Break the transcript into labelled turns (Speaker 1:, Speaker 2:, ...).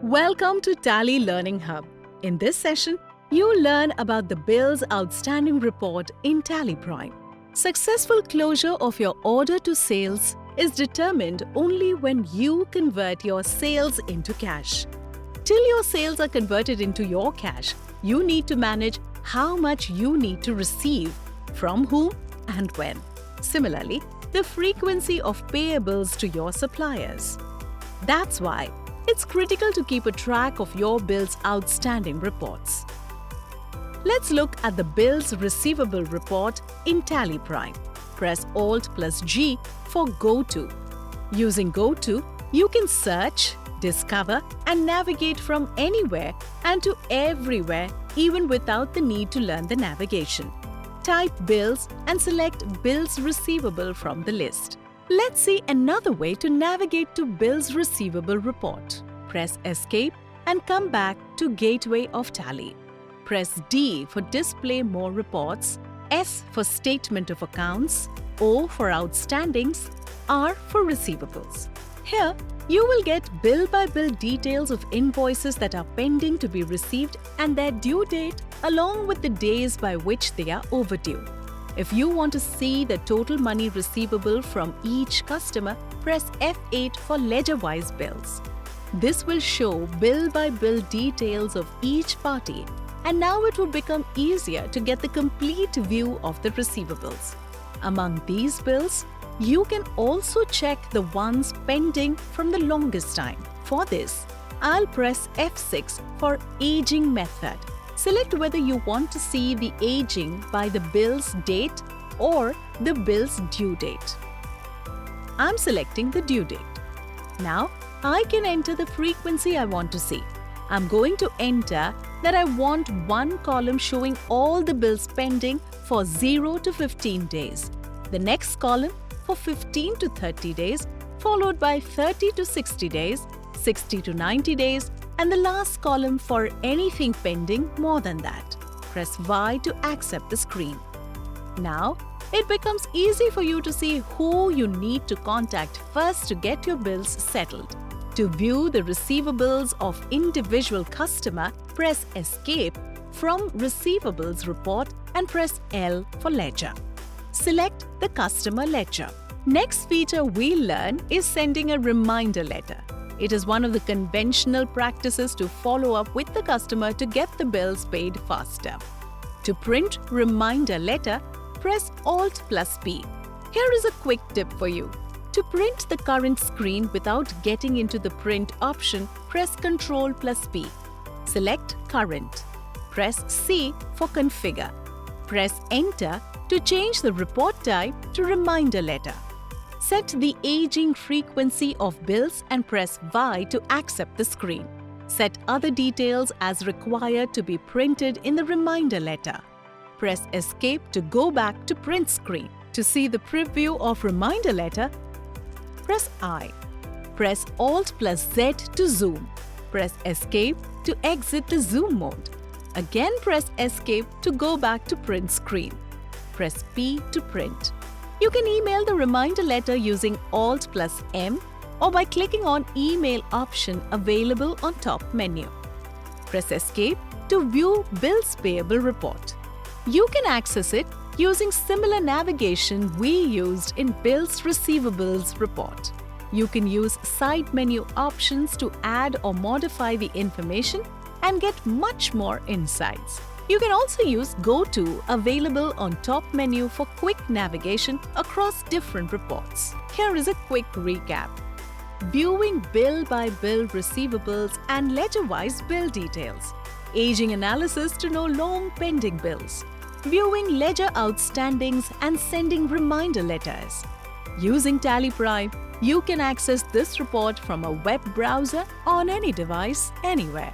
Speaker 1: Welcome to Tally Learning Hub. In this session, you learn about the Bills Outstanding report in Tally Prime. Successful closure of your order to sales is determined only when you convert your sales into cash. Till your sales are converted into your cash, you need to manage how much you need to receive, from whom and when. Similarly, the frequency of payables to your suppliers. That's why it's critical to keep a track of your bills outstanding reports. Let's look at the bills receivable report in Tally Prime. Press Alt plus G for Go To. Using Go To, you can search, discover, and navigate from anywhere and to everywhere, even without the need to learn the navigation. Type Bills and select Bills Receivable from the list. Let's see another way to navigate to Bills Receivable report. Press Escape and come back to Gateway of Tally. Press D for Display More Reports, S for Statement of Accounts, O for Outstandings, R for Receivables. Here, you will get bill-by-bill details of invoices that are pending to be received and their due date, along with the days by which they are overdue. If you want to see the total money receivable from each customer, press F8 for Ledger-wise bills. This will show bill-by-bill details of each party, and now it will become easier to get the complete view of the receivables. Among these bills, you can also check the ones pending from the longest time. For this, I'll press F6 for Aging method. Select whether you want to see the aging by the bill's date or the bill's due date. I'm selecting the due date. Now, I can enter the frequency I want to see. I'm going to enter that I want one column showing all the bills pending for 0 to 15 days. The next column for 15 to 30 days, followed by 30 to 60 days, 60 to 90 days, and the last column for anything pending more than that. Press Y to accept the screen. Now, it becomes easy for you to see who you need to contact first to get your bills settled. To view the receivables of individual customer, press Escape from Receivables Report and press L for Ledger. Select the customer ledger. Next feature we'll learn is sending a reminder letter. It is one of the conventional practices to follow up with the customer to get the bills paid faster. To print reminder letter, press Alt plus P. Here is a quick tip for you. To print the current screen without getting into the print option, press Ctrl plus P. Select Current. Press C for Configure. Press Enter to change the report type to Reminder Letter. Set the aging frequency of bills and press Y to accept the screen. Set other details as required to be printed in the reminder letter. Press Escape to go back to print screen. To see the preview of reminder letter, press I. Press Alt plus Z to zoom. Press Escape to exit the zoom mode. Again press Escape to go back to print screen. Press P to print. You can email the reminder letter using Alt plus M or by clicking on Email option available on top menu. Press Escape to view Bills Payable report. You can access it using similar navigation we used in Bills Receivables report. You can use side menu options to add or modify the information and get much more insights. You can also use Go To available on top menu for quick navigation across different reports. Here is a quick recap. Viewing bill-by-bill receivables and ledger-wise bill details. Aging analysis to know long pending bills. Viewing ledger outstandings and sending reminder letters. Using Tally Prime, you can access this report from a web browser on any device, anywhere.